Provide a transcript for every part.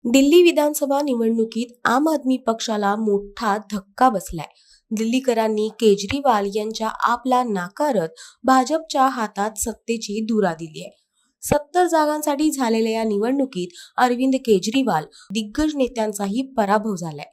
दिल्ली विधानसभा निवडणुकीत आम आदमी पक्षाला मोठा धक्का बसलाय। दिल्लीकरांनी केजरीवाल यांच्या आपला नाकारत भाजपच्या हातात सत्तेची धुरा दिली आहे। 70 जागांसाठी झालेल्या या निवडणुकीत अरविंद केजरीवाल दिग्गज नेत्यांचाही पराभव झालाय।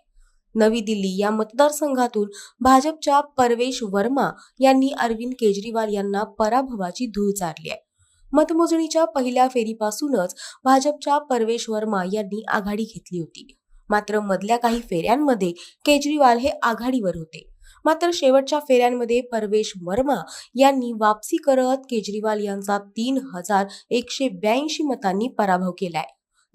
नवी दिल्ली या मतदारसंघातून भाजपच्या परवेश वर्मा यांनी अरविंद केजरीवाल यांना पराभवाची धूळ चारली आहे। मतमोजणीच्या पहिल्या फेरीपासूनच भाजपच्या परवेश वर्मा यांनी आघाडी घेतली होती। मात्र मधल्या काही फेऱ्यांमध्ये केजरीवाल हे आघाडीवर होते। मात्र शेवटच्या फेऱ्यांमध्ये परवेश वर्मा यांनी वापसी करत केजरीवाल यांचा 3182 मतांनी पराभव केलाय।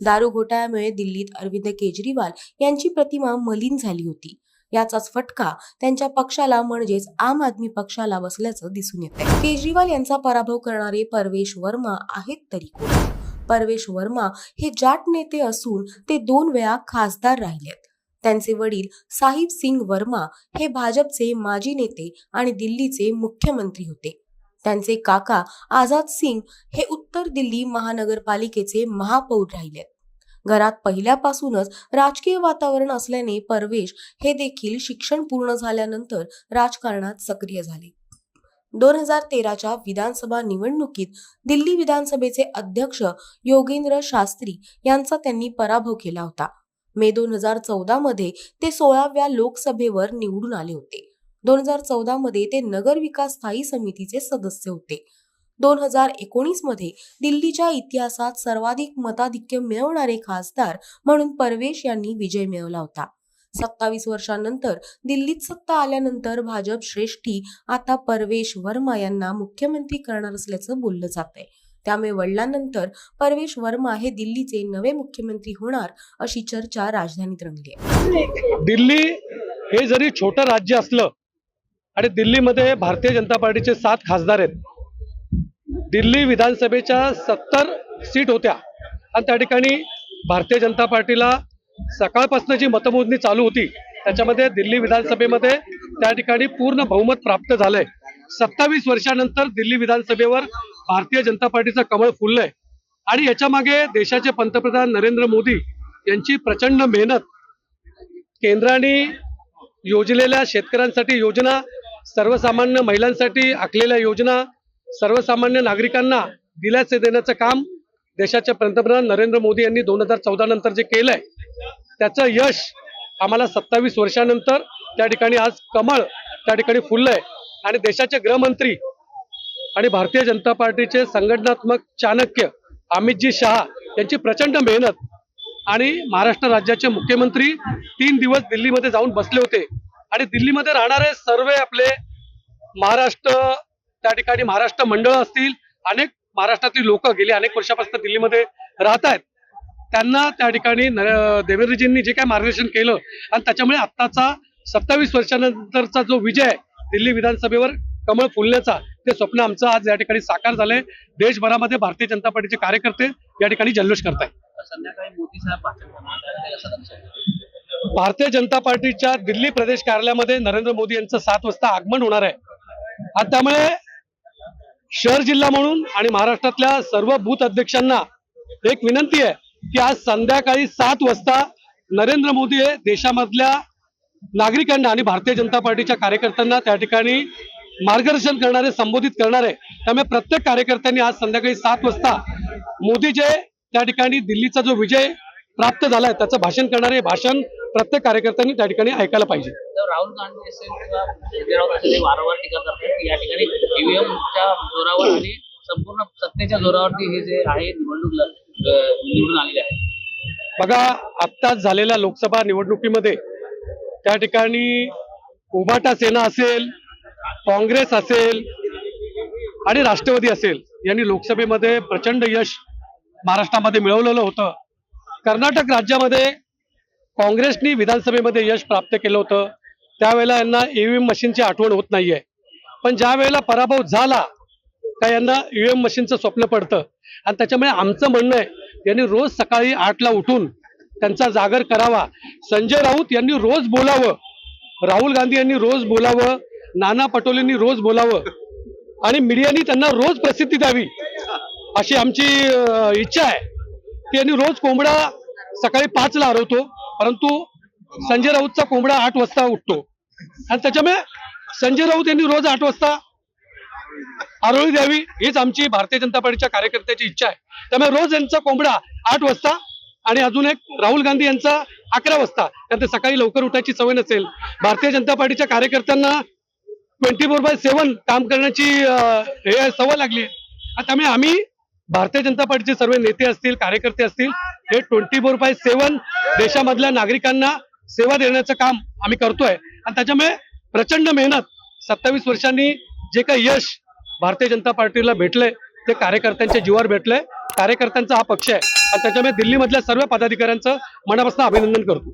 दारू घोटाळ्यामुळे दिल्लीत अरविंद केजरीवाल यांची प्रतिमा मलिन झाली होती। याचाच फटका त्यांच्या पक्षाला म्हणजेच आम आदमी पक्षाला बसल्याचं दिसून येतंय। केजरीवाल यांचा पराभव करणारे परवेश वर्मा आहेत तरी कोण? परवेश वर्मा हे जाट नेते असून ते 2 वेळा खासदार राहिलेत। त्यांचे वडील साहिब सिंग वर्मा हे भाजपचे माजी नेते आणि दिल्लीचे मुख्यमंत्री होते। त्यांचे काका आझाद सिंग हे उत्तर दिल्ली महानगरपालिकेचे महापौर राहिलेत। घरात पहिल्यापासूनच राजकीय वातावरण असल्याने परवेश हे देखील शिक्षण पूर्ण झाल्यानंतर राजकारणात सक्रिय झाले। 2013च्या विधानसभा निवडणुकीत दिल्ली विधानसभेचे अध्यक्ष योगेंद्र शास्त्री यांचा त्यांनी पराभव केला होता। मे 2014 मध्ये ते 16व्या लोकसभेवर निवडून आले होते। 2014 मध्ये ते नगर विकास स्थायी समितीचे सदस्य होते। 2019 मध्ये दिल्लीच्या इतिहासात सर्वाधिक मताधिक्य मिळवणारे खासदार म्हणून परवेश यांनी विजय मिळवला होता। 27 वर्षांनंतर दिल्लीत सत्ता आल्यानंतर भाजप श्रेष्ठी आता परवेश वर्मा यांना मुख्यमंत्री करणार असल्याचं बोललं जातंय। त्यामुळे वडिलांनंतर परवेश वर्मा हे दिल्लीचे नवे मुख्यमंत्री होणार अशी चर्चा राजधानीत रंगली आहे। दिल्ली हे जरी छोटं राज्य असलं आणि दिल्लीमध्ये भारतीय जनता पार्टीचे 7 खासदार आहेत। दिल्ली विधानसभेच्या 70 सीट होत्या आणि त्या ठिकाणी भारतीय जनता पार्टीला सकाळपासून जी मतमोजणी चालू होती त्याच्यामध्ये दिल्ली विधानसभेमध्ये त्या ठिकाणी पूर्ण बहुमत प्राप्त झालंय। 27 वर्षानंतर दिल्ली विधानसभेवर भारतीय जनता पार्टीचं कमळ फुललंय आणि याच्या मागे देशाचे पंतप्रधान नरेंद्र मोदी यांची प्रचंड मेहनत, केंद्राने योजलेल्या शेतकऱ्यांसाठी योजना, सर्वसामान्य महिलांसाठी आखलेल्या योजना, सर्वसामान्य नागरिकांना दिलासे देण्याचं काम देशाचे पंतप्रधान नरेंद्र मोदी यांनी 2014 नंतर जे केलंय त्याचं यश आम्हाला 27 वर्षानंतर त्या ठिकाणी आज कमळ त्या ठिकाणी फुललंय आणि देशाचे गृहमंत्री आणि भारतीय जनता पार्टीचे संघटनात्मक चाणक्य अमितजी शहा यांची प्रचंड मेहनत आणि महाराष्ट्र राज्याचे मुख्यमंत्री 3 दिवस दिल्लीमध्ये जाऊन बसले होते आणि दिल्लीमध्ये राहणारे सर्व आपले त्या ठिकाणी महाराष्ट्र मंडळ असतील, अनेक महाराष्ट्रातील लोक गेली अनेक वर्षापासून दिल्लीमध्ये राहत आहेत। त्यांना त्या ठिकाणी देवेंद्रजींनी जे काय मार्गदर्शन केलं आणि त्याच्यामुळे आत्ताचा 27 वर्षानंतरचा जो विजय दिल्ली विधानसभेवर कमळ फुलण्याचा ते स्वप्न आमचं आज या ठिकाणी साकार झालंय। देशभरामध्ये भारतीय जनता पार्टीचे कार्यकर्ते या ठिकाणी जल्लोष करतायत। भारतीय जनता पार्टीच्या दिल्ली प्रदेश कार्यालयामध्ये नरेंद्र मोदी यांचं 7 वाजता आगमन होणार आहे आणि त्यामुळे शहर जिल्हा म्हणून आणि महाराष्ट्रातल्या सर्व बूथ अध्यक्षांना एक विनंती आहे की आज संध्याकाळी 7 वाजता नरेंद्र मोदी हे देशामधल्या नागरिकांना आणि भारतीय जनता पार्टीच्या कार्यकर्त्यांना त्या ठिकाणी मार्गदर्शन करणारे, संबोधित करणारे। त्यामुळे प्रत्येक कार्यकर्त्यांनी आज संध्याकाळी 7 वाजता मोदी जे त्या ठिकाणी दिल्लीचा जो विजय प्राप्त झालाय त्याचं भाषण करणारे भाषण प्रत्येक कार्यकर्त्यांनी त्या ठिकाणी ऐकायला पाहिजे। राहुल गांधी असेल किंवा संजय वारंवार टीका करतात की या ठिकाणी ईव्हीएमच्या जोरावर आणि संपूर्ण सत्तेच्या जोरावरती हे जे आहे निवडून आलेले आहे। बघा, आत्ताच झालेल्या लोकसभा निवडणुकीमध्ये त्या ठिकाणी उभाटा सेना असेल, काँग्रेस असेल आणि राष्ट्रवादी असेल यांनी लोकसभेमध्ये प्रचंड यश महाराष्ट्रामध्ये मिळवलेलं होतं। कर्नाटक राज्यामध्ये काँग्रेसनी विधानसभेमध्ये यश प्राप्त केलं होतं। त्यावेळेला यांना ईव्हीएम मशीनची आठवण होत नाहीये, पण ज्या वेळेला पराभव झाला का यांना ईव्हीएम मशीनचं स्वप्न पडतं आणि त्याच्यामुळे आमचं म्हणणं आहे यांनी रोज सकाळी 8ला उठून त्यांचा जागर करावा। संजय राऊत यांनी रोज बोलावं, राहुल गांधी यांनी रोज बोलावं, नाना पटोलेंनी रोज बोलावं आणि मीडियानी त्यांना रोज प्रसिद्धी द्यावी अशी आमची इच्छा आहे। त्यांनी रोज कोंबडा सकाळी 5ला हरवतो, परंतु संजय राऊतचा कोंबडा 8 वाजता उठतो आणि त्याच्यामुळे संजय राऊत यांनी रोज 8 वाजता आरोळी द्यावी हीच आमची भारतीय जनता पार्टीच्या कार्यकर्त्याची इच्छा आहे. त्यामुळे रोज यांचा कोंबडा 8 वाजता आणि अजून एक राहुल गांधी यांचा 11 वाजता. त्यांना सकाळी लवकर उठायची सवय नसेल. भारतीय जनता पार्टीच्या कार्यकर्त्यांना 24/7 काम करण्याची हे सवय लागली आहे. त्यामुळे आम्ही भारतीय जनता पार्टीचे सर्व नेते असतील, कार्यकर्ते असतील, हे 24/7 देशामधल्या नागरिकांना सेवा देण्याचं काम आम्ही करतोय आणि त्याच्यामुळे प्रचंड मेहनत 27 वर्षांनी जे काही यश भारतीय जनता पार्टीला भेटलंय ते कार्यकर्त्यांच्या जीवावर भेटलंय. कार्यकर्त्यांचा हा पक्ष आहे आणि त्याच्यामुळे दिल्लीमधल्या सर्व पदाधिकाऱ्यांचं मनापासून अभिनंदन करतो.